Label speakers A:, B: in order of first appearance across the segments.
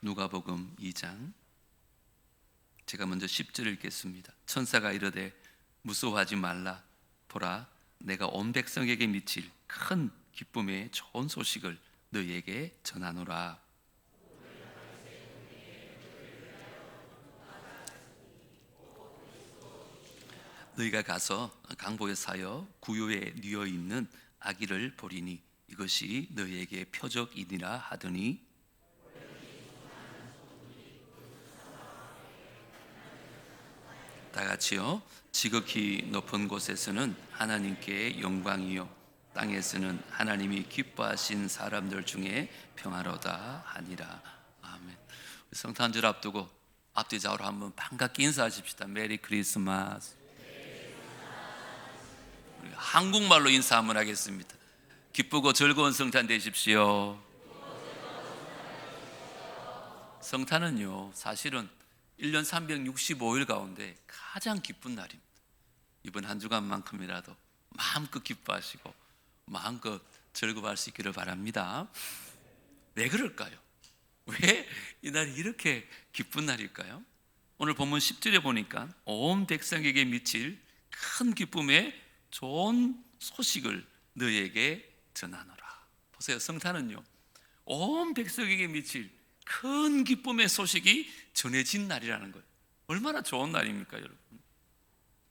A: 누가복음 2장, 제가 먼저 10절 읽겠습니다. 천사가 이르되 무서워하지 말라. 보라, 내가 온 백성에게 미칠 큰 기쁨의 좋은 소식을 너희에게 전하노라. 너희가 가서 강보에 사여 구유에 뉘어 있는 아기를 보리니 이것이 너희에게 표적이니라 하더니, 다 같이요. 지극히 높은 곳에서는 하나님께 영광이요, 땅에서는 하나님이 기뻐하신 사람들 중에 평화로다 하니라. 아멘. 성탄절 앞두고 앞뒤 좌우로 한번 반갑게 인사하십시다. 메리 크리스마스. 우리 한국말로 인사 한번 하겠습니다. 기쁘고 즐거운 성탄 되십시오. 성탄은요, 사실은 1년 365일 가운데 가장 기쁜 날입니다. 이번 한 주간만큼이라도 마음껏 기뻐하시고 마음껏 즐거워할 수 있기를 바랍니다. 왜 그럴까요? 왜 이날이 이렇게 기쁜 날일까요? 오늘 본문 10절에 보니까 온 백성에게 미칠 큰 기쁨의 좋은 소식을 너희에게 전하노라. 보세요, 성탄은요, 온 백성에게 미칠 큰 기쁨의 소식이 전해진 날이라는 거예요. 얼마나 좋은 날입니까, 여러분?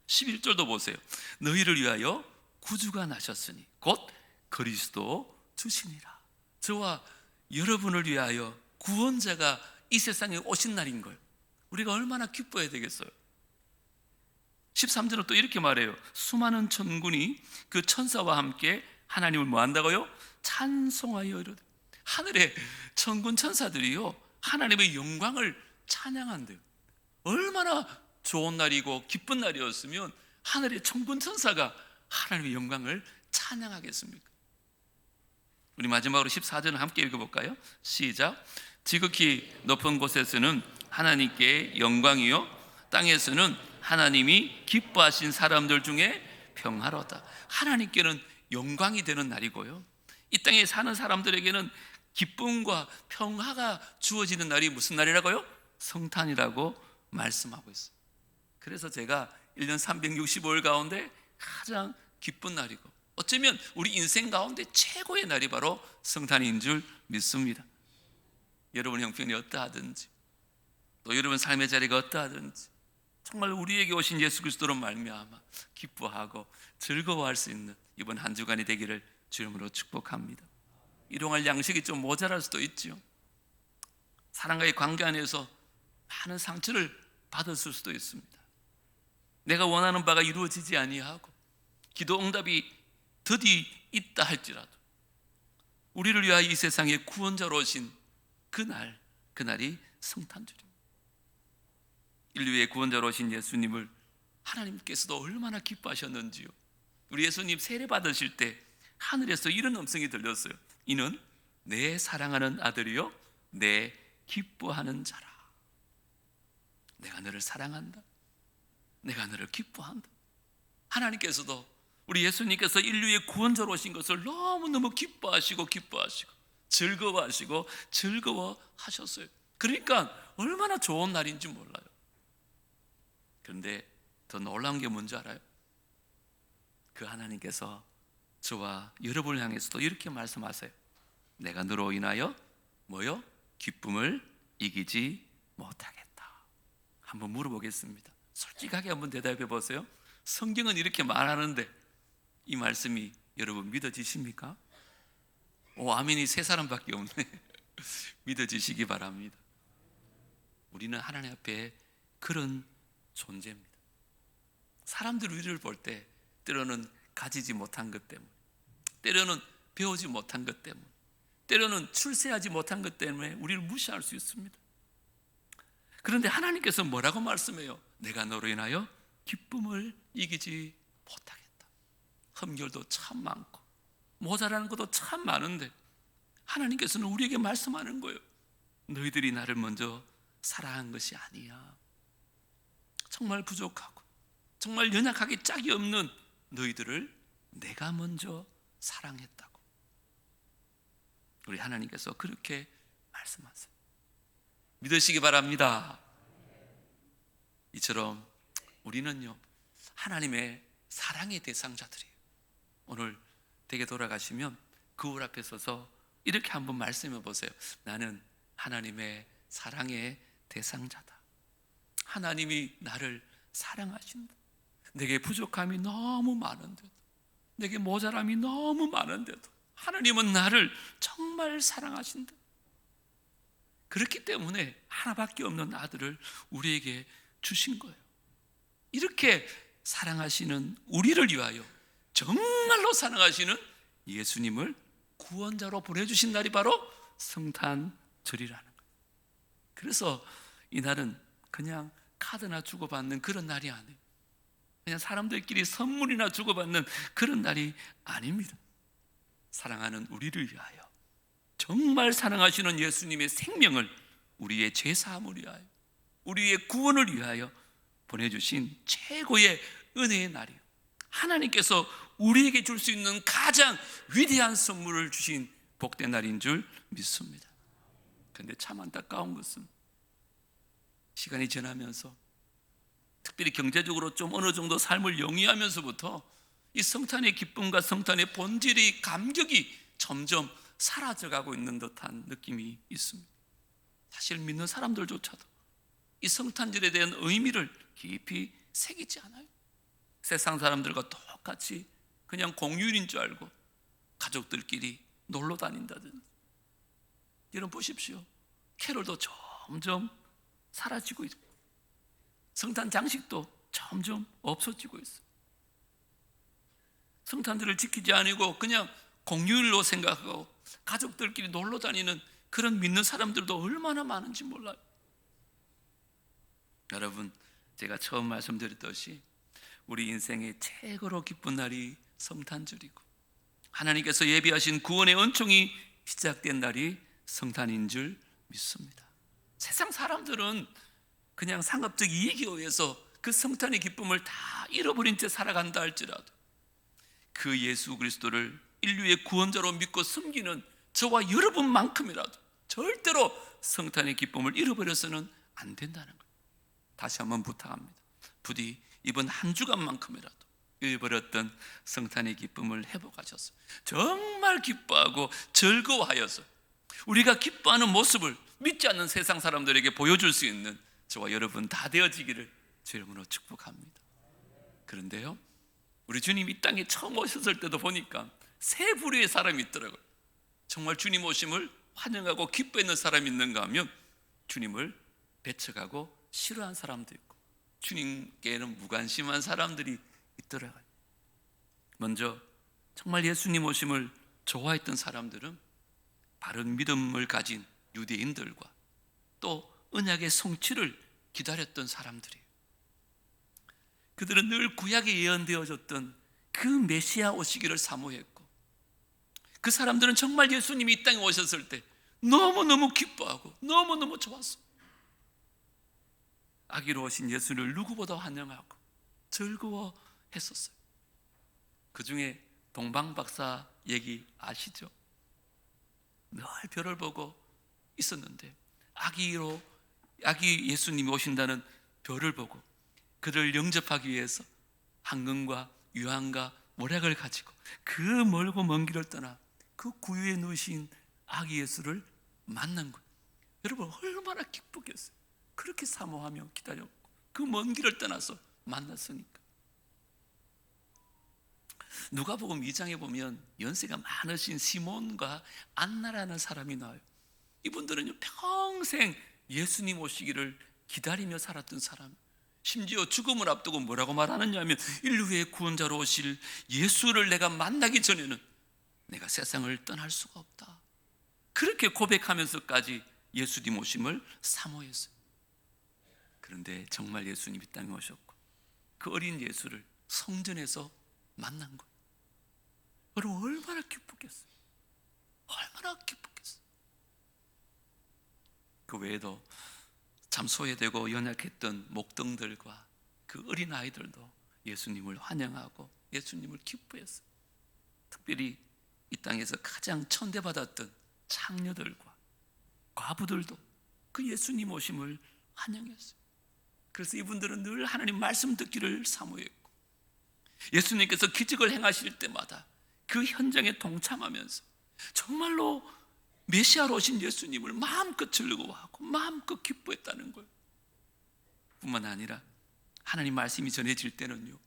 A: 11절도 보세요. 너희를 위하여 구주가 나셨으니 곧 그리스도 주시니라. 저와 여러분을 위하여 구원자가 이 세상에 오신 날인 거예요. 우리가 얼마나 기뻐해야 되겠어요? 13절은 또 이렇게 말해요. 수많은 천군이 그 천사와 함께 하나님을 뭐 한다고요? 찬송하여 이르되. 하늘의 천군 천사들이요, 하나님의 영광을 찬양한대요. 얼마나 좋은 날이고 기쁜 날이었으면 하늘의 천군 천사가 하나님의 영광을 찬양하겠습니까? 우리 마지막으로 14절을 함께 읽어볼까요? 시작. 지극히 높은 곳에서는 하나님께 영광이요, 땅에서는 하나님이 기뻐하신 사람들 중에 평화로다. 하나님께는 영광이 되는 날이고요, 이 땅에 사는 사람들에게는 기쁨과 평화가 주어지는 날이 무슨 날이라고요? 성탄이라고 말씀하고 있어요. 그래서 제가 1년 365일 가운데 가장 기쁜 날이고, 어쩌면 우리 인생 가운데 최고의 날이 바로 성탄인 줄 믿습니다. 여러분 형편이 어떠하든지, 또 여러분 삶의 자리가 어떠하든지, 정말 우리에게 오신 예수 그리스도로 말미암아 기뻐하고 즐거워할 수 있는 이번 한 주간이 되기를 주님으로 축복합니다. 일용할 양식이 좀 모자랄 수도 있지요. 사람과의 관계 안에서 많은 상처를 받았을 수도 있습니다. 내가 원하는 바가 이루어지지 아니하고 기도 응답이 더디 있다 할지라도 우리를 위하여 이 세상에 구원자로 오신 그날이 성탄절입니다. 인류의 구원자로 오신 예수님을 하나님께서도 얼마나 기뻐하셨는지요. 우리 예수님 세례 받으실 때 하늘에서 이런 음성이 들렸어요. 이는 내 사랑하는 아들이요, 내 기뻐하는 자라. 내가 너를 사랑한다. 내가 너를 기뻐한다. 하나님께서도 우리 예수님께서 인류의 구원자로 오신 것을 너무너무 기뻐하시고 즐거워하셨어요. 그러니까 얼마나 좋은 날인지 몰라요. 그런데 더 놀라운 게 뭔지 알아요? 그 하나님께서 저와 여러분을 향해서도 이렇게 말씀하세요. 내가 너로 인하여 뭐요? 기쁨을 이기지 못하겠다. 한번 물어보겠습니다. 솔직하게 한번 대답해 보세요. 성경은 이렇게 말하는데 이 말씀이 여러분 믿어지십니까? 아멘이 세 사람밖에 없네. 믿어지시기 바랍니다. 우리는 하나님 앞에 그런 존재입니다. 사람들이 우리를 볼 때 때로는 가지지 못한 것 때문에, 때로는 배우지 못한 것 때문에, 때로는 출세하지 못한 것 때문에 우리를 무시할 수 있습니다. 그런데 하나님께서 뭐라고 말씀해요? 내가 너로 인하여 기쁨을 이기지 못하겠다. 흠결도 참 많고 모자라는 것도 참 많은데 하나님께서는 우리에게 말씀하는 거예요. 너희들이 나를 먼저 사랑한 것이 아니야. 정말 부족하고 정말 연약하기 짝이 없는 너희들을 내가 먼저 사랑했다고. 우리 하나님께서 그렇게 말씀하세요. 믿으시기 바랍니다. 이처럼 우리는요, 하나님의 사랑의 대상자들이에요. 오늘 댁에 돌아가시면 거울 앞에 서서 이렇게 한번 말씀해 보세요. 나는 하나님의 사랑의 대상자다. 하나님이 나를 사랑하신다. 내게 부족함이 너무 많은데도, 내게 모자람이 너무 많은데도 하나님은 나를 정말 사랑하신다. 그렇기 때문에 하나밖에 없는 아들을 우리에게 주신 거예요. 이렇게 사랑하시는 우리를 위하여 정말로 사랑하시는 예수님을 구원자로 보내주신 날이 바로 성탄절이라는 거예요. 그래서 이날은 그냥 카드나 주고받는 그런 날이 아니에요. 그냥 사람들끼리 선물이나 주고받는 그런 날이 아닙니다. 사랑하는 우리를 위하여, 정말 사랑하시는 예수님의 생명을 우리의 죄사함을 위하여, 우리의 구원을 위하여 보내주신 최고의 은혜의 날이에요. 하나님께서 우리에게 줄 수 있는 가장 위대한 선물을 주신 복된 날인 줄 믿습니다. 그런데 참 안타까운 것은 시간이 지나면서, 특별히 경제적으로 좀 어느 정도 삶을 영위하면서부터 이 성탄의 기쁨과 성탄의 본질의 감격이 점점 사라져가고 있는 듯한 느낌이 있습니다. 사실 믿는 사람들조차도 이 성탄절에 대한 의미를 깊이 새기지 않아요. 세상 사람들과 똑같이 그냥 공휴일인 줄 알고 가족들끼리 놀러 다닌다든지. 여러분 보십시오. 캐롤도 점점 사라지고 있고 성탄 장식도 점점 없어지고 있어요. 성탄절을 지키지 않고 그냥 공휴일로 생각하고 가족들끼리 놀러 다니는 그런 믿는 사람들도 얼마나 많은지 몰라요. 여러분, 제가 처음 말씀드렸듯이 우리 인생의 최고로 기쁜 날이 성탄절이고 하나님께서 예비하신 구원의 은총이 시작된 날이 성탄인 줄 믿습니다. 세상 사람들은 그냥 상업적 이익에 의해서 그 성탄의 기쁨을 다 잃어버린 채 살아간다 할지라도 그 예수 그리스도를 인류의 구원자로 믿고 섬기는 저와 여러분만큼이라도 절대로 성탄의 기쁨을 잃어버려서는 안 된다는 거예요. 다시 한번 부탁합니다. 부디 이번 한 주간만큼이라도 잃어버렸던 성탄의 기쁨을 회복하셔서 정말 기뻐하고 즐거워하여서 우리가 기뻐하는 모습을 믿지 않는 세상 사람들에게 보여줄 수 있는 저와 여러분 다 되어지기를 주의 이름으로 축복합니다. 그런데요, 우리 주님 이 땅에 처음 오셨을 때도 보니까 세 부류의 사람이 있더라고요. 정말 주님 오심을 환영하고 기뻐했는 사람이 있는가 하면 주님을 배척하고 싫어한 사람도 있고 주님께는 무관심한 사람들이 있더라고요. 먼저 정말 예수님 오심을 좋아했던 사람들은 바른 믿음을 가진 유대인들과 또 언약의 성취를 기다렸던 사람들이에요. 그들은 늘 구약에 예언되어졌던 그 메시아 오시기를 사모했고 그 사람들은 정말 예수님이 이 땅에 오셨을 때 너무너무 기뻐하고 너무너무 좋았어요. 아기로 오신 예수를 누구보다 환영하고 즐거워했었어요. 그 중에 동방박사 얘기 아시죠? 늘 별을 보고 있었는데 아기 예수님이 오신다는 별을 보고 그를 영접하기 위해서 황금과 유황과 모략을 가지고 그 멀고 먼 길을 떠나 그 구유에 누우신 아기 예수를 만난 거예요. 여러분 얼마나 기쁘겠어요. 그렇게 사모하며 기다렸고 그 먼 길을 떠나서 만났으니까. 누가복음 2장에 보면 연세가 많으신 시몬과 안나라는 사람이 나와요. 이분들은 평생 예수님 오시기를 기다리며 살았던 사람, 심지어 죽음을 앞두고 뭐라고 말하느냐 하면 인류의 구원자로 오실 예수를 내가 만나기 전에는 내가 세상을 떠날 수가 없다, 그렇게 고백하면서까지 예수님 오심을 사모했어요. 그런데 정말 예수님이 이 땅에 오셨고 그 어린 예수를 성전에서 만난 거예요. 여러분 얼마나 기쁘겠어요. 얼마나 기쁘겠어요. 그 외에도 참 소외되고 연약했던 목동들과 그 어린 아이들도 예수님을 환영하고 예수님을 기뻐했어요. 특별히 이 땅에서 가장 천대받았던 창녀들과 과부들도 그 예수님 오심을 환영했어요. 그래서 이분들은 늘 하나님 말씀 듣기를 사모했고, 예수님께서 기적을 행하실 때마다 그 현장에 동참하면서 정말로 메시아로 오신 예수님을 마음껏 즐거워하고 마음껏 기뻐했다는 거예요. 뿐만 아니라 하나님 말씀이 전해질 때는요,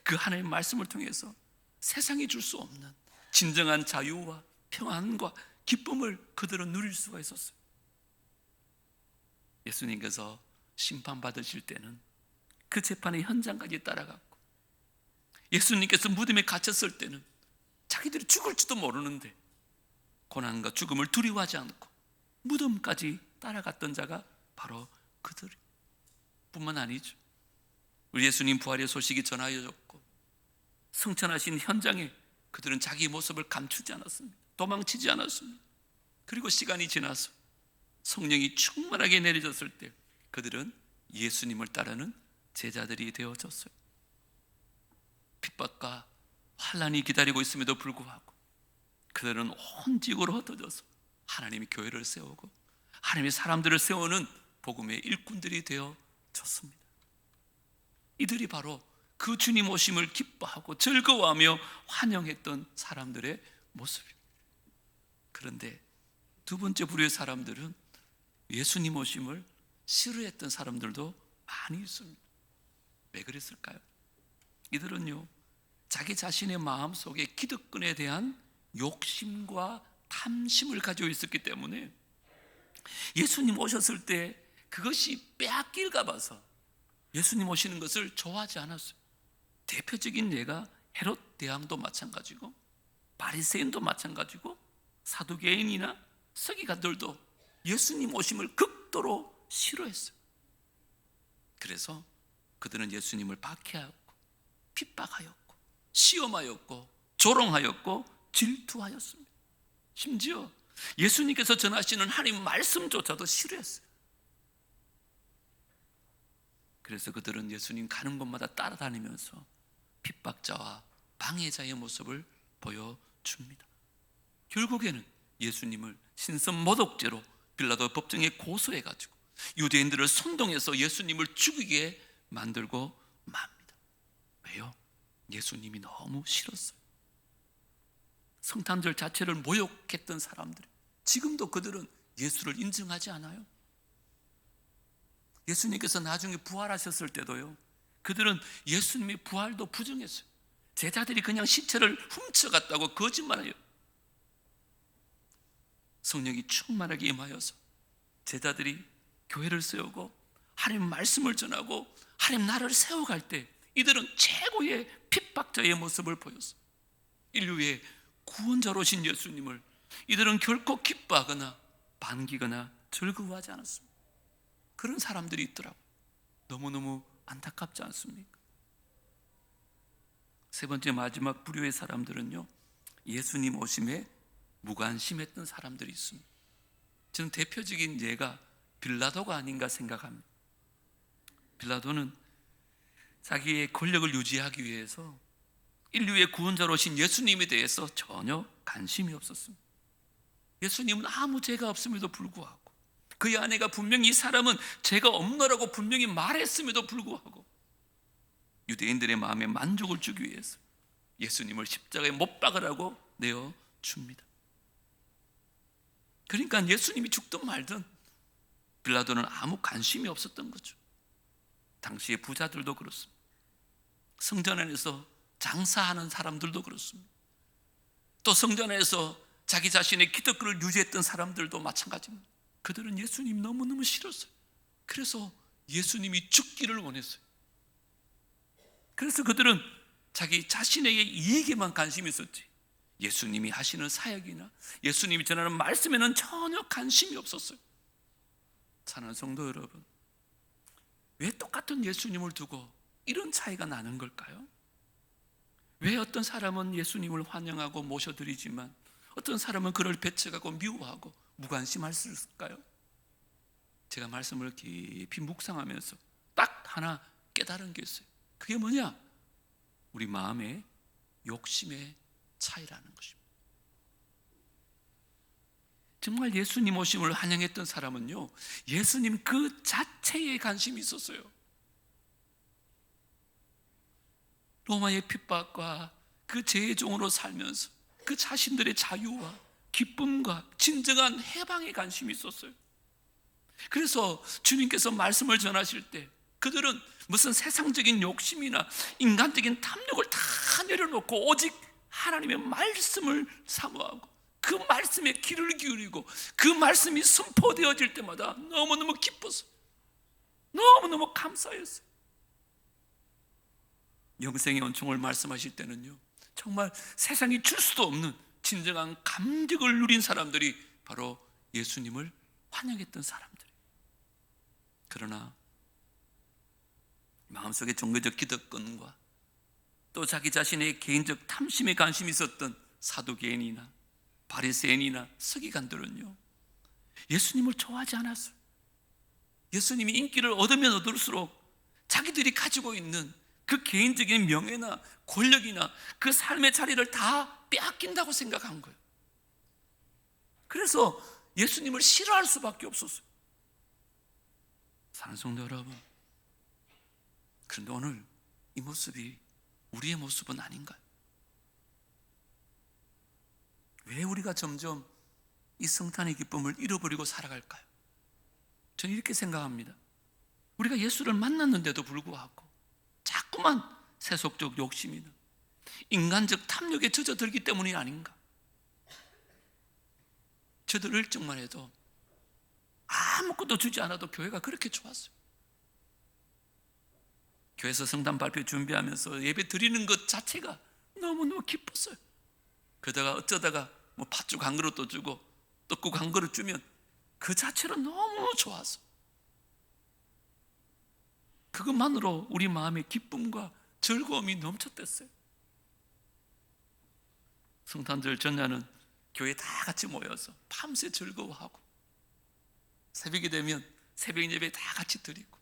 A: 그 하나님 말씀을 통해서 세상이 줄 수 없는 진정한 자유와 평안과 기쁨을 그들은 누릴 수가 있었어요. 예수님께서 심판받으실 때는 그 재판의 현장까지 따라갔고, 예수님께서 무덤에 갇혔을 때는 자기들이 죽을지도 모르는데 고난과 죽음을 두려워하지 않고 무덤까지 따라갔던 자가 바로 그들 뿐만 아니죠. 우리 예수님 부활의 소식이 전하여졌고 승천하신 현장에 그들은 자기 모습을 감추지 않았습니다. 도망치지 않았습니다. 그리고 시간이 지나서 성령이 충만하게 내려졌을 때 그들은 예수님을 따르는 제자들이 되어졌어요. 핍박과 환난이 기다리고 있음에도 불구하고 그들은 온 지구로 흩어져서 하나님의 교회를 세우고 하나님의 사람들을 세우는 복음의 일꾼들이 되어졌습니다. 이들이 바로 그 주님 오심을 기뻐하고 즐거워하며 환영했던 사람들의 모습입니다. 그런데 두 번째 부류의 사람들은 예수님 오심을 싫어했던 사람들도 많이 있습니다. 왜 그랬을까요? 이들은요, 자기 자신의 마음속에 기득권에 대한 욕심과 탐심을 가지고 있었기 때문에 예수님 오셨을 때 그것이 빼앗길까 봐서 예수님 오시는 것을 좋아하지 않았어요. 대표적인 예가 헤롯 대왕도 마찬가지고 바리새인도 마찬가지고 사두개인이나 서기관들도 예수님 오심을 극도로 싫어했어요. 그래서 그들은 예수님을 박해하였고 핍박하였고 시험하였고 조롱하였고 질투하였습니다. 심지어 예수님께서 전하시는 하나님 말씀조차도 싫어했어요. 그래서 그들은 예수님 가는 곳마다 따라다니면서 핍박자와 방해자의 모습을 보여줍니다. 결국에는 예수님을 신선모독죄로 빌라도 법정에 고소해가지고 유대인들을 선동해서 예수님을 죽이게 만들고 맙니다. 왜요? 예수님이 너무 싫었어요. 성탄절 자체를 모욕했던 사람들, 지금도 그들은 예수를 인정하지 않아요. 예수님께서 나중에 부활하셨을 때도요, 그들은 예수님의 부활도 부정했어요. 제자들이 그냥 시체를 훔쳐갔다고 거짓말해요. 성령이 충만하게 임하여서 제자들이 교회를 세우고 하나님 말씀을 전하고 하나님 나라를 세워갈 때 이들은 최고의 핍박자의 모습을 보였어요. 인류의 구원자로 오신 예수님을 이들은 결코 기뻐하거나 반기거나 즐거워하지 않았습니다. 그런 사람들이 있더라고요. 너무너무 안타깝지 않습니까? 세 번째 마지막 부류의 사람들은요, 예수님 오심에 무관심했던 사람들이 있습니다. 저는 대표적인 예가 빌라도가 아닌가 생각합니다. 빌라도는 자기의 권력을 유지하기 위해서 인류의 구원자로 오신 예수님에 대해서 전혀 관심이 없었습니다. 예수님은 아무 죄가 없음에도 불구하고 그의 아내가 분명히 이 사람은 죄가 없노라고 분명히 말했음에도 불구하고 유대인들의 마음에 만족을 주기 위해서 예수님을 십자가에 못 박으라고 내어줍니다. 그러니까 예수님이 죽든 말든 빌라도는 아무 관심이 없었던 거죠. 당시의 부자들도 그렇습니다. 성전 안에서 장사하는 사람들도 그렇습니다. 또 성전 안에서 자기 자신의 기득권을 유지했던 사람들도 마찬가지입니다. 그들은 예수님 너무너무 싫었어요. 그래서 예수님이 죽기를 원했어요. 그래서 그들은 자기 자신에게 이익에만 관심이 있었지 예수님이 하시는 사역이나 예수님이 전하는 말씀에는 전혀 관심이 없었어요. 사랑하는 성도 여러분, 왜 똑같은 예수님을 두고 이런 차이가 나는 걸까요? 왜 어떤 사람은 예수님을 환영하고 모셔드리지만 어떤 사람은 그를 배척하고 미워하고 무관심할 수 있을까요? 제가 말씀을 깊이 묵상하면서 딱 하나 깨달은 게 있어요. 그게 뭐냐? 우리 마음의 욕심의 차이라는 것입니다. 정말 예수님 오심을 환영했던 사람은요, 예수님 그 자체에 관심이 있었어요. 로마의 핍박과 그 죄의 종으로 살면서 그 자신들의 자유와 기쁨과 진정한 해방에 관심이 있었어요. 그래서 주님께서 말씀을 전하실 때 그들은 무슨 세상적인 욕심이나 인간적인 탐욕을 다 내려놓고 오직 하나님의 말씀을 사모하고 그 말씀에 귀를 기울이고 그 말씀이 선포되어질 때마다 너무너무 기뻤어요. 너무너무 감사했어요. 영생의 은총을 말씀하실 때는요, 정말 세상이 줄 수도 없는 진정한 감격을 누린 사람들이 바로 예수님을 환영했던 사람들이에요. 그러나 마음속에 종교적 기득권과 또 자기 자신의 개인적 탐심에 관심이 있었던 사두개인이나 바리새인이나 서기관들은요, 예수님을 좋아하지 않았어요. 예수님이 인기를 얻으면 얻을수록 자기들이 가지고 있는 그 개인적인 명예나 권력이나 그 삶의 자리를 다 빼앗긴다고 생각한 거예요. 그래서 예수님을 싫어할 수밖에 없었어요. 사랑하는 성도 여러분, 그런데 오늘 이 모습이 우리의 모습은 아닌가요? 왜 우리가 점점 이 성탄의 기쁨을 잃어버리고 살아갈까요? 저는 이렇게 생각합니다. 우리가 예수를 만났는데도 불구하고 자꾸만 세속적 욕심이나 인간적 탐욕에 젖어들기 때문이 아닌가. 저도 어릴 적만 해도 아무것도 주지 않아도 교회가 그렇게 좋았어요. 교회에서 성탄 발표 준비하면서 예배 드리는 것 자체가 너무너무 기뻤어요. 그러다가 어쩌다가 뭐 팥죽 한 그릇도 주고 떡국 한 그릇 주면 그 자체로 너무 좋았어. 그것만으로 우리 마음에 기쁨과 즐거움이 넘쳤댔어요. 성탄절 전날은 교회 다 같이 모여서 밤새 즐거워하고 새벽이 되면 새벽 예배 다 같이 드리고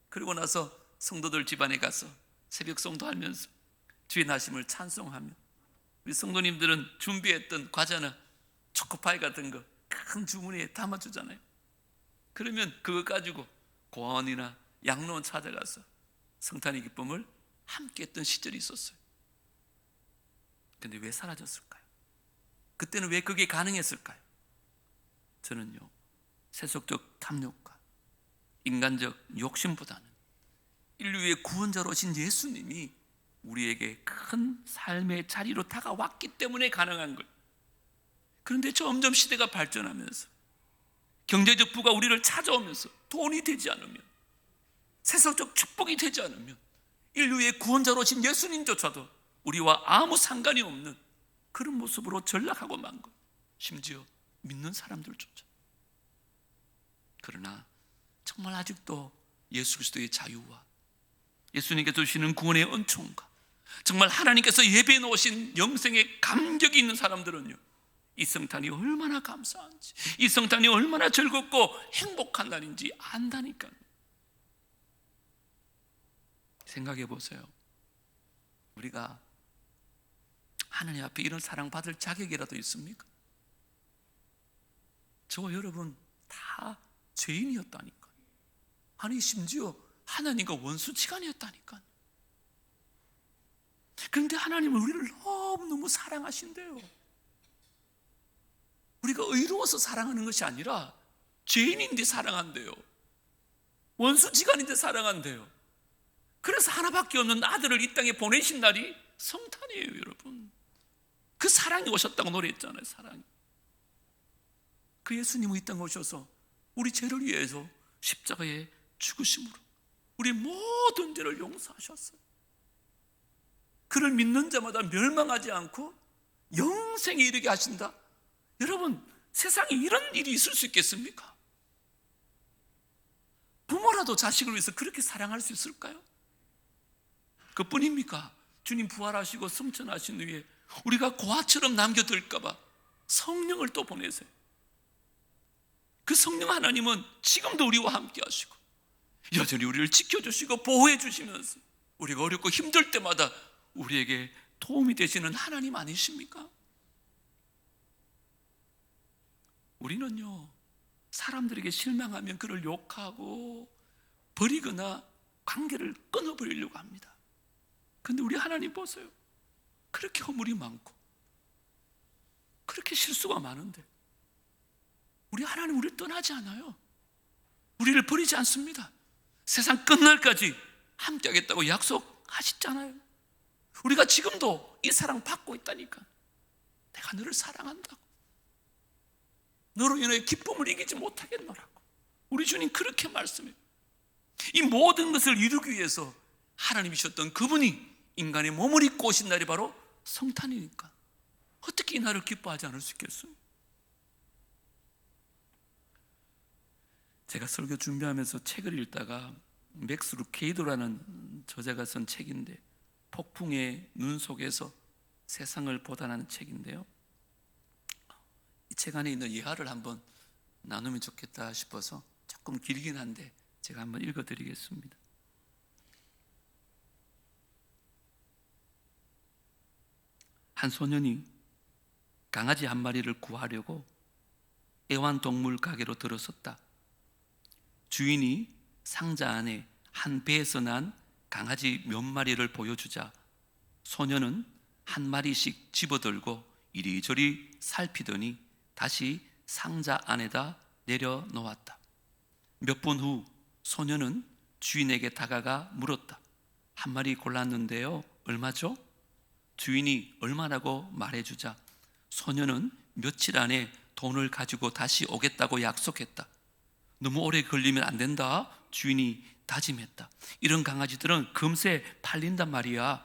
A: 그리고 나서 성도들 집안에 가서 새벽 성도하면서 주의 나심을 찬송하며 우리 성도님들은 준비했던 과자나 초코파이 같은 거 큰 주머니에 담아주잖아요. 그러면 그거 가지고 고아원이나 양로원 찾아가서 성탄의 기쁨을 함께 했던 시절이 있었어요. 근데 왜 사라졌을까요? 그때는 왜 그게 가능했을까요? 저는요, 세속적 탐욕과 인간적 욕심보다는 인류의 구원자로 오신 예수님이 우리에게 큰 삶의 자리로 다가왔기 때문에 가능한 거예요. 그런데 점점 시대가 발전하면서 경제적 부가 우리를 찾아오면서 돈이 되지 않으면 세상적 축복이 되지 않으면 인류의 구원자로 오신 예수님조차도 우리와 아무 상관이 없는 그런 모습으로 전락하고 만 것, 심지어 믿는 사람들조차. 그러나 정말 아직도 예수 그리스도의 자유와 예수님께서 주시는 구원의 은총과 정말 하나님께서 예배해 놓으신 영생의 감격이 있는 사람들은요, 이 성탄이 얼마나 감사한지, 이 성탄이 얼마나 즐겁고 행복한 날인지 안다니까요. 생각해 보세요. 우리가 하나님 앞에 이런 사랑받을 자격이라도 있습니까? 저와 여러분 다 죄인이었다니까. 아니 심지어 하나님과 원수지간이었다니까. 그런데 하나님은 우리를 너무너무 사랑하신대요. 우리가 의로워서 사랑하는 것이 아니라 죄인인데 사랑한대요. 원수지간인데 사랑한대요. 그래서 하나밖에 없는 아들을 이 땅에 보내신 날이 성탄이에요, 여러분. 그 사랑이 오셨다고 노래했잖아요. 사랑이. 그 예수님이 이 땅에 오셔서 우리 죄를 위해서 십자가에 죽으심으로 우리 모든 죄를 용서하셨어요. 그를 믿는 자마다 멸망하지 않고 영생에 이르게 하신다. 여러분, 세상에 이런 일이 있을 수 있겠습니까? 부모라도 자식을 위해서 그렇게 사랑할 수 있을까요? 그뿐입니까? 주님 부활하시고 승천하신 후에 우리가 고아처럼 남겨둘까 봐 성령을 또 보내세요. 그 성령 하나님은 지금도 우리와 함께 하시고 여전히 우리를 지켜주시고 보호해 주시면서 우리가 어렵고 힘들 때마다 우리에게 도움이 되시는 하나님 아니십니까? 우리는요, 사람들에게 실망하면 그를 욕하고 버리거나 관계를 끊어버리려고 합니다. 그런데 우리 하나님 보세요. 그렇게 허물이 많고 그렇게 실수가 많은데 우리 하나님 우리를 떠나지 않아요. 우리를 버리지 않습니다. 세상 끝날까지 함께하겠다고 약속하셨잖아요. 우리가 지금도 이 사랑 받고 있다니까. 내가 너를 사랑한다고. 너로 인해 기쁨을 이기지 못하겠노라고. 우리 주님 그렇게 말씀해요. 이 모든 것을 이루기 위해서 하나님이셨던 그분이 인간의 몸을 입고 오신 날이 바로 성탄이니까 어떻게 이 날을 기뻐하지 않을 수 있겠어요? 제가 설교 준비하면서 책을 읽다가 맥스 루케이도라는 저자가 쓴 책인데, 폭풍의 눈 속에서 세상을 보다라는 책인데요, 이 책 안에 있는 예화를 한번 나누면 좋겠다 싶어서 조금 길긴 한데 제가 한번 읽어드리겠습니다. 한 소년이 강아지 한 마리를 구하려고 애완동물 가게로 들어섰다. 주인이 상자 안에 한 배에서 난 강아지 몇 마리를 보여주자 소년은 한 마리씩 집어들고 이리저리 살피더니 다시 상자 안에다 내려놓았다. 몇 분 후 소년은 주인에게 다가가 물었다. 한 마리 골랐는데요, 얼마죠? 주인이 얼마라고 말해주자 소년은 며칠 안에 돈을 가지고 다시 오겠다고 약속했다. 너무 오래 걸리면 안 된다, 주인이 다짐했다. 이런 강아지들은 금세 팔린단 말이야.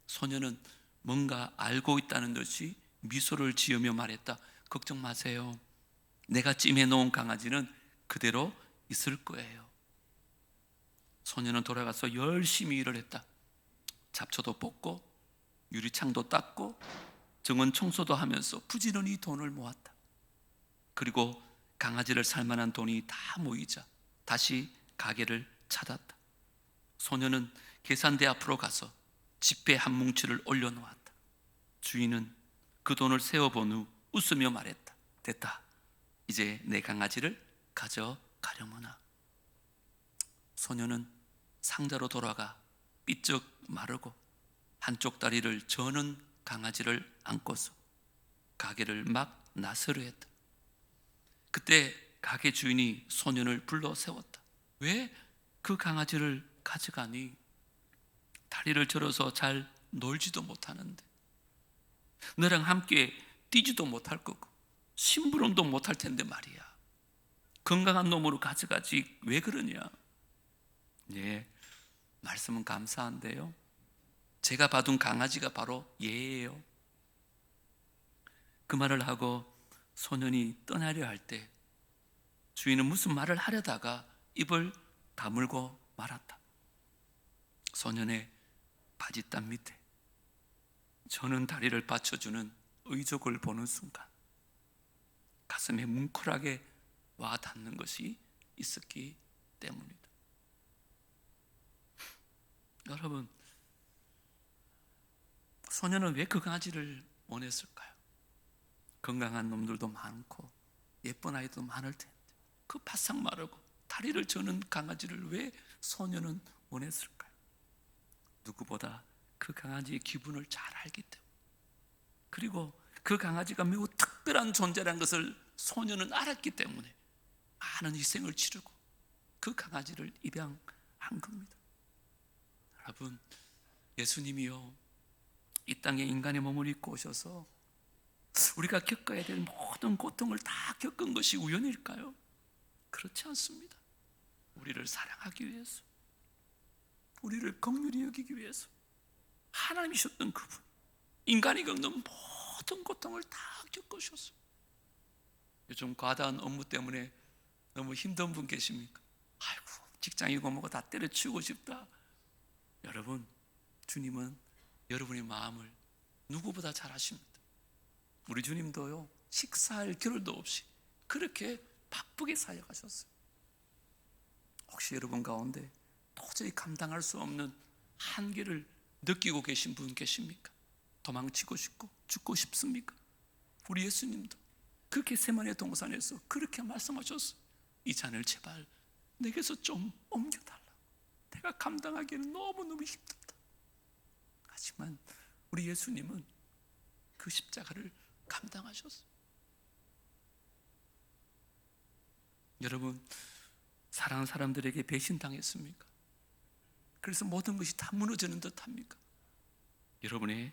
A: 소년은 뭔가 알고 있다는 듯이 미소를 지으며 말했다. 걱정 마세요. 내가 찜해 놓은 강아지는 그대로 있을 거예요. 소년은 돌아가서 열심히 일을 했다. 잡초도 뽑고 유리창도 닦고 정원 청소도 하면서 부지런히 돈을 모았다. 그리고 강아지를 살 만한 돈이 다 모이자 다시 가게를 찾았다. 소년은 계산대 앞으로 가서 지폐 한 뭉치를 올려놓았다. 주인은 그 돈을 세어본 후 웃으며 말했다. 됐다. 이제 내 강아지를 가져가려무나. 소년은 상자로 돌아가 삐쩍 마르고 한쪽 다리를 저는 강아지를 안고서 가게를 막 나서려 했다. 그때 가게 주인이 소년을 불러 세웠다. 왜 그 강아지를 가져가니? 다리를 절어서 잘 놀지도 못하는데, 너랑 함께 뛰지도 못할 거고 심부름도 못할 텐데 말이야. 건강한 놈으로 가져가지 왜 그러냐? 예, 말씀은 감사한데요, 제가 봐둔 강아지가 바로 얘예요. 그 말을 하고 소년이 떠나려 할 때 주인은 무슨 말을 하려다가 입을 다물고 말았다. 소년의 바지땀 밑에 저는 다리를 받쳐주는 의족을 보는 순간 가슴에 뭉클하게 와 닿는 것이 있었기 때문이다. 여러분, 소년은 왜 그 강아지를 원했을까요? 건강한 놈들도 많고 예쁜 아이도 많을 텐데 그 바싹 마르고 다리를 저는 강아지를 왜 소년은 원했을까요? 누구보다 그 강아지의 기분을 잘 알기 때문에, 그리고 그 강아지가 매우 특별한 존재라는 것을 소년은 알았기 때문에 많은 희생을 치르고 그 강아지를 입양한 겁니다. 여러분, 예수님이요, 이 땅에 인간의 몸을 입고 오셔서 우리가 겪어야 될 모든 고통을 다 겪은 것이 우연일까요? 그렇지 않습니다. 우리를 사랑하기 위해서, 우리를 긍휼히 여기기 위해서 하나님이셨던 그분, 인간이 겪는 모든 고통을 다 겪으셨어요. 요즘 과다한 업무 때문에 너무 힘든 분 계십니까? 아이고, 직장이고 뭐고 다 때려치우고 싶다. 여러분, 주님은 여러분의 마음을 누구보다 잘 아십니다. 우리 주님도요, 식사할 겨를도 없이 그렇게 바쁘게 사역하셨어요. 혹시 여러분 가운데 도저히 감당할 수 없는 한계를 느끼고 계신 분 계십니까? 도망치고 싶고 죽고 싶습니까? 우리 예수님도 그 겟세마네 동산에서 그렇게 말씀하셨어요. 이 잔을 제발 내게서 좀 옮겨달라고. 내가 감당하기에는 너무너무 힘들다. 하지만 우리 예수님은 그 십자가를 감당하셨어요. 여러분, 사랑하는 사람들에게 배신당했습니까? 그래서 모든 것이 다 무너지는 듯 합니까? 여러분의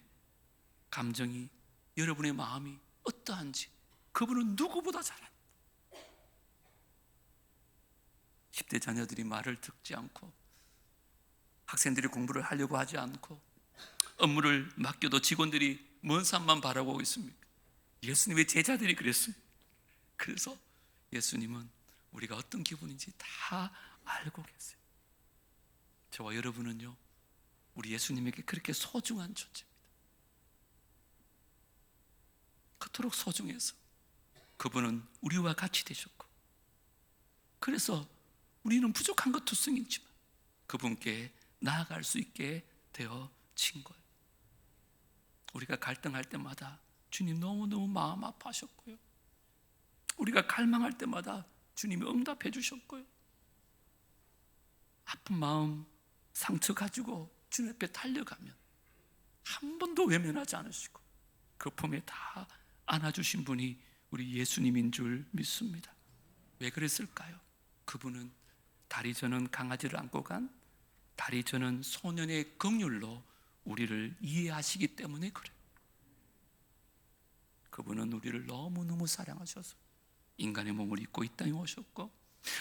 A: 감정이, 여러분의 마음이 어떠한지 그분은 누구보다 잘 압니다. 10대 자녀들이 말을 듣지 않고, 학생들이 공부를 하려고 하지 않고, 업무를 맡겨도 직원들이 먼 산만 바라보고 있습니까? 예수님의 제자들이 그랬어요. 그래서 예수님은 우리가 어떤 기분인지 다 알고 계세요. 저와 여러분은요, 우리 예수님에게 그렇게 소중한 존재입니다. 그토록 소중해서 그분은 우리와 같이 되셨고, 그래서 우리는 부족한 것 투성이지만 그분께 나아갈 수 있게 되어진 거예요. 우리가 갈등할 때마다 주님 너무너무 마음 아파하셨고요, 우리가 갈망할 때마다 주님이 응답해 주셨고요, 아픈 마음, 상처 가지고 주님 앞에 달려가면 한 번도 외면하지 않으시고 그 품에 다 안아주신 분이 우리 예수님인 줄 믿습니다. 왜 그랬을까요? 그분은 다리 저는 강아지를 안고 간 다리 저는 소년의 긍휼로 우리를 이해하시기 때문에 그래요. 그분은 우리를 너무너무 사랑하셔서 인간의 몸을 입고 이 땅에 오셨고,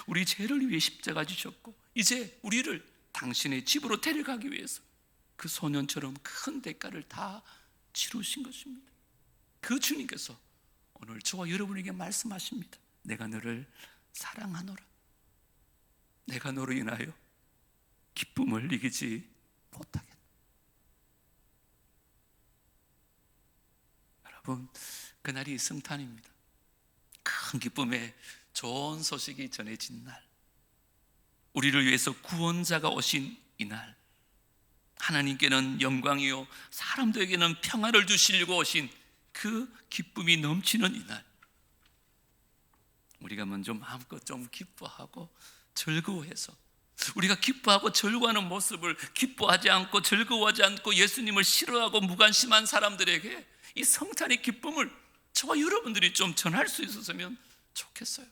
A: 우리 죄를 위해 십자가 지셨고, 이제 우리를 당신의 집으로 데려가기 위해서 그 소년처럼 큰 대가를 다 치르신 것입니다. 그 주님께서 오늘 저와 여러분에게 말씀하십니다. 내가 너를 사랑하노라. 내가 너로 인하여 기쁨을 이기지 못하겠다. 여러분, 그날이 성탄입니다. 큰 기쁨의 좋은 소식이 전해진 날, 우리를 위해서 구원자가 오신 이날, 하나님께는 영광이요 사람들에게는 평안을 주시려고 오신 그 기쁨이 넘치는 이날, 우리가 먼저 마음껏 좀 기뻐하고 즐거워해서, 우리가 기뻐하고 즐거워하는 모습을 기뻐하지 않고 즐거워하지 않고 예수님을 싫어하고 무관심한 사람들에게 이 성탄의 기쁨을 저와 여러분들이 좀 전할 수 있었으면 좋겠어요.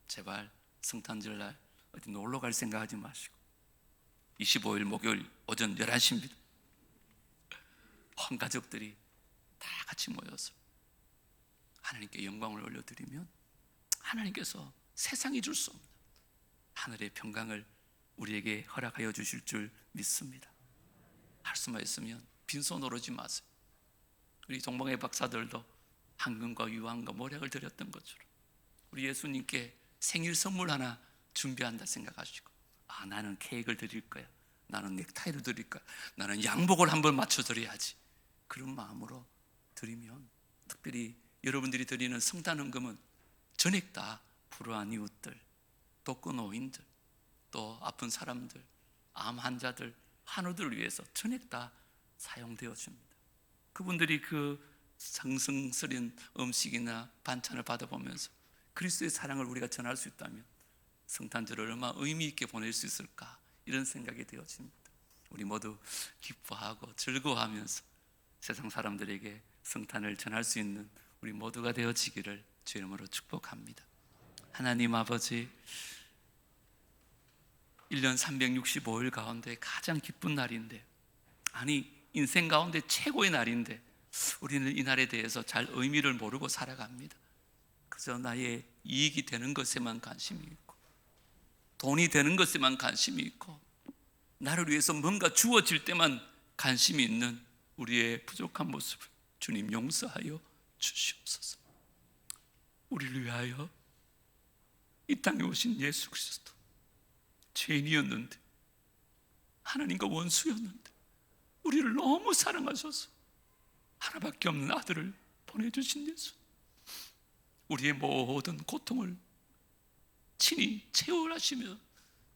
A: 제발 성탄절날 어디 놀러 갈 생각하지 마시고 25일 목요일 오전 11시입니다. 온 가족들이 다 같이 모여서 하나님께 영광을 올려드리면 하나님께서 세상이 줄 수 없는 하늘의 평강을 우리에게 허락하여 주실 줄 믿습니다. 할 수만 있으면 빈손으로 오지 마세요. 우리 동방의 박사들도 황금과 유황과 모략을 드렸던 것처럼 우리 예수님께 생일 선물 하나 준비한다 생각하시고, 나는 케이크를 드릴 거야, 나는 넥타이를 드릴 거야, 나는 양복을 한번 맞춰드려야지, 그런 마음으로 드리면, 특별히 여러분들이 드리는 성탄 헌금은 전액 다 불우한 이웃들, 독거노인들, 또 아픈 사람들, 암 환자들, 한우들을 위해서 전액 다 사용되어집니다. 그분들이 그 성성스런 음식이나 반찬을 받아보면서 그리스도의 사랑을 우리가 전할 수 있다면 성탄절을 얼마나 의미 있게 보낼 수 있을까, 이런 생각이 되어집니다. 우리 모두 기뻐하고 즐거워하면서 세상 사람들에게 성탄을 전할 수 있는 우리 모두가 되어지기를 주의 이름으로 축복합니다. 하나님 아버지, 1년 365일 가운데 가장 기쁜 날인데, 아니 인생 가운데 최고의 날인데 우리는 이 날에 대해서 잘 의미를 모르고 살아갑니다. 그저 나의 이익이 되는 것에만 관심이 있고, 돈이 되는 것에만 관심이 있고, 나를 위해서 뭔가 주어질 때만 관심이 있는 우리의 부족한 모습을 주님 용서하여 주시옵소서. 우리를 위하여 이 땅에 오신 예수 그리스도, 죄인이었는데, 하나님과 원수였는데 우리를 너무 사랑하셔서 하나밖에 없는 아들을 보내주신 예수, 우리의 모든 고통을 친히 채워하시며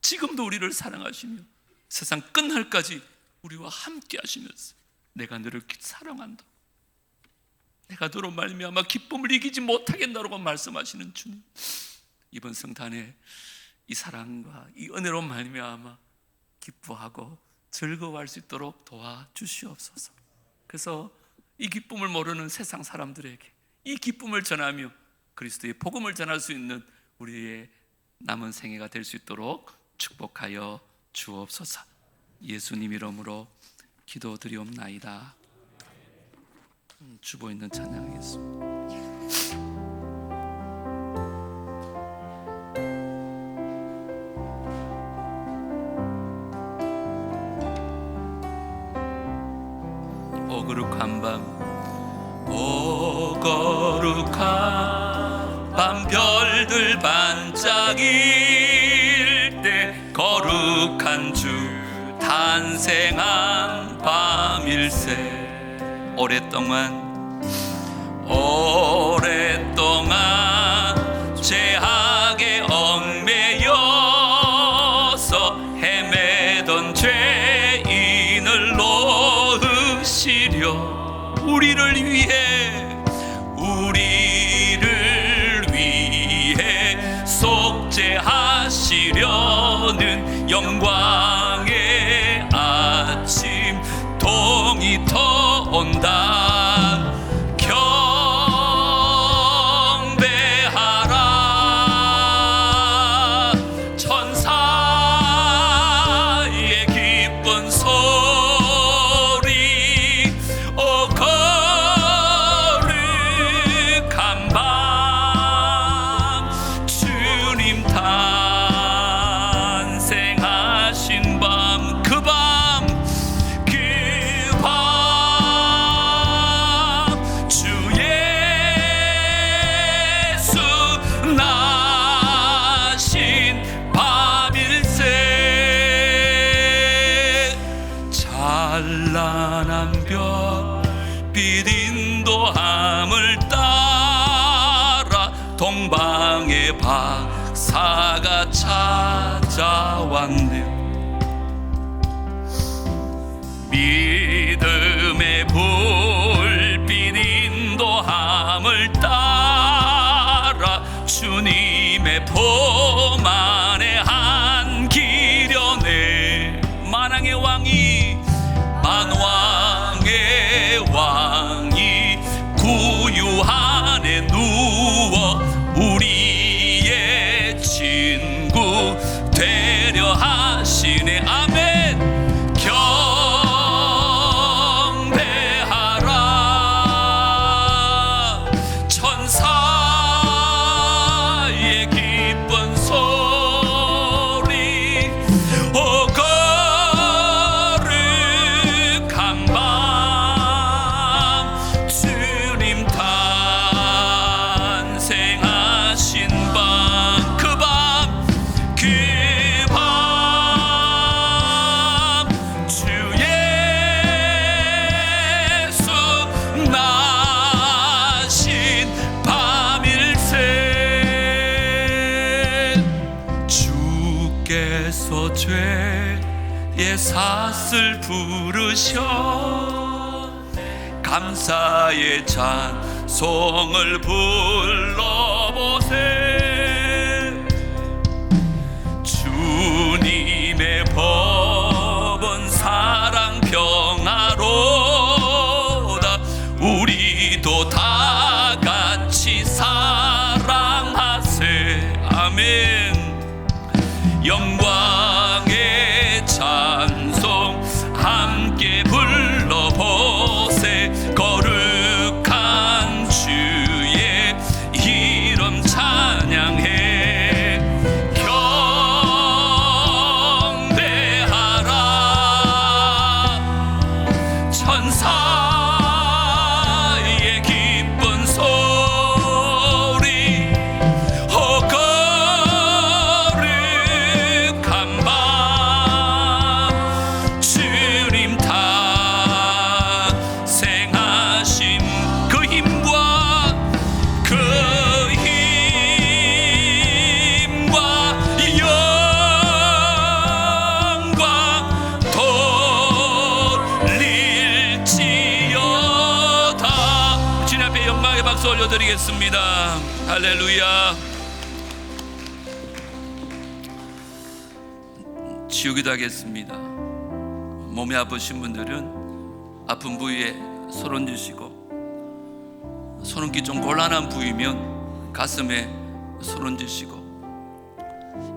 A: 지금도 우리를 사랑하시며 세상 끝날까지 우리와 함께 하시면서 내가 너를 사랑한다, 내가 너로 말미암아 기쁨을 이기지 못하겠나라고 말씀하시는 주님, 이번 성탄에 이 사랑과 이 은혜로 말미암아 기뻐하고 즐거워할 수 있도록 도와주시옵소서. 그래서 이 기쁨을 모르는 세상 사람들에게 이 기쁨을 전하며 그리스도의 복음을 전할 수 있는 우리의 남은 생애가 될 수 있도록 축복하여 주옵소서. 예수님 이름으로 기도드리옵나이다. 주보 있는 찬양하겠습니다. 오 거룩한 밤, 오 거룩한 밤, 별들 반짝일 때 거룩한 주 탄생한 밤일세. 오랫동안 죄악에 얽매여서 헤매던 죄인을 놓으시려 우리를 위해 속죄하시려는 영광의 아침 동이 터온다. 경배하라. 천사의 기쁜 소리. 오 거룩한 밤, 주님 탄생하신 밤, 그 밤 주 예수 나신 밤일세. 찬란한 별빛 인도함을 따라 동방의 박사가 찾아왔네. 믿음의 불빛 인도함을 따라 주님의 봄 안에 안기려네. 만왕의 왕이 구유 안에 누워 우리의 친구 되려 하시네. 아멘. 천사의 기쁜 소리. 오 거룩한 밤, 주님 탄생하신 밤, 그 밤 주 예수 나신 밤일세. 주께서 죄의 삭을 부르셔 감사의 찬송을 불러보세. 주님의 법은 사랑 평화로다. 우리도 다 같이 사랑하세. 아멘. 영광의 찬송 함께 불러보세. 거룩한 주의 이름 찬양해. 경배하라. 천사의 기쁜 소리. 오 거룩한 박수 올려드리겠습니다. 할렐루야. 치우기도 하겠습니다. 몸이 아프신 분들은 아픈 부위에 손 얹으시고, 손 얹기 좀 곤란한 부위면 가슴에 손 얹으시고,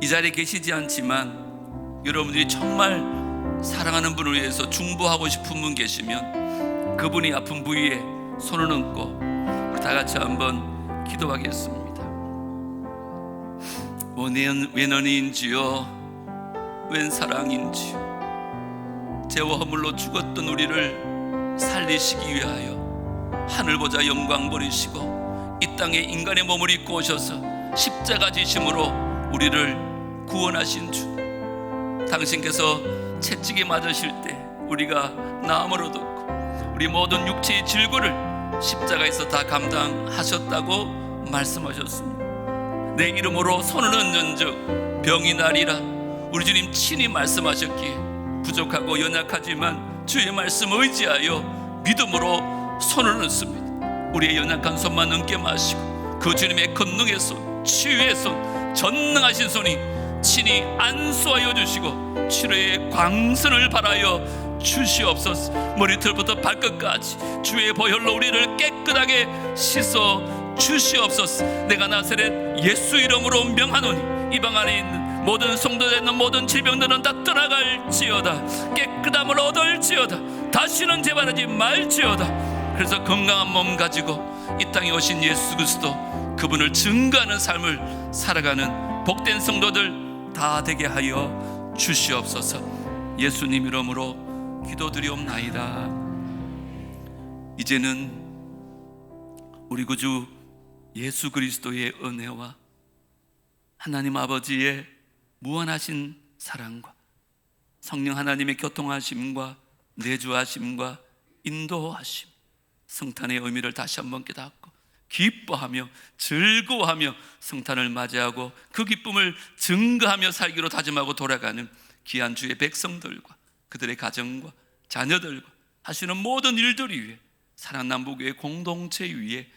A: 이 자리에 계시지 않지만 여러분들이 정말 사랑하는 분을 위해서 중보하고 싶은 분 계시면 그분이 아픈 부위에 손을 얹고 우리 다 같이 한번 기도하겠습니다. 웬 은혜인지요, 웬 사랑인지요. 죄와 허물로 죽었던 우리를 살리시기 위하여 하늘 보자 영광 버리시고 이 땅에 인간의 몸을 입고 오셔서 십자가 지심으로 우리를 구원하신 주, 당신께서 채찍에 맞으실 때 우리가 나음으로 듣고 우리 모든 육체의 질고를 십자가에서 다 감당하셨다고 말씀하셨습니다. 내 이름으로 손을 얹은 즉 병이 나리라. 우리 주님 친히 말씀하셨기에 부족하고 연약하지만 주의 말씀 의지하여 믿음으로 손을 얹습니다. 우리의 연약한 손만 얹게 마시고 그 주님의 권능의 손, 치유의 손, 전능하신 손이 친히 안수하여 주시고 치료의 광선을 발하여 주시옵소서. 머리털부터 발끝까지 주의 보혈로 우리를 깨끗하게 씻어 주시옵소서. 내가 나사렛 예수 이름으로 명하노니 이방 안에 있는 모든 성도에 있는 모든 질병들은 다 떠나갈지어다. 깨끗함을 얻을지어다. 다시는 재발하지 말지어다. 그래서 건강한 몸 가지고 이 땅에 오신 예수 그리스도 그분을 증거하는 삶을 살아가는 복된 성도들 다 되게 하여 주시옵소서. 예수님 이름으로 기도드리옵나이다. 이제는 우리 구주 예수 그리스도의 은혜와 하나님 아버지의 무한하신 사랑과 성령 하나님의 교통하심과 내주하심과 인도하심, 성탄의 의미를 다시 한번 깨닫고 기뻐하며 즐거워하며 성탄을 맞이하고 그 기쁨을 증거하며 살기로 다짐하고 돌아가는 귀한 주의 백성들과 그들의 가정과 자녀들과 하시는 모든 일들 위해 사랑남북교회 공동체 위에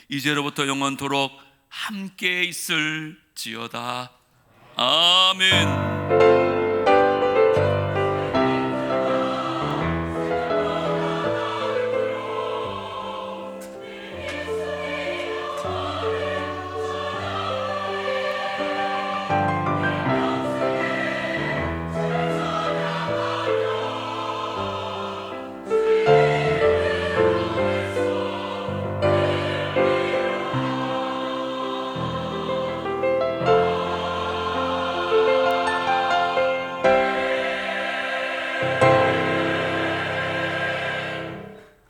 A: 이제로부터 영원토록 함께 있을지어다. 아멘.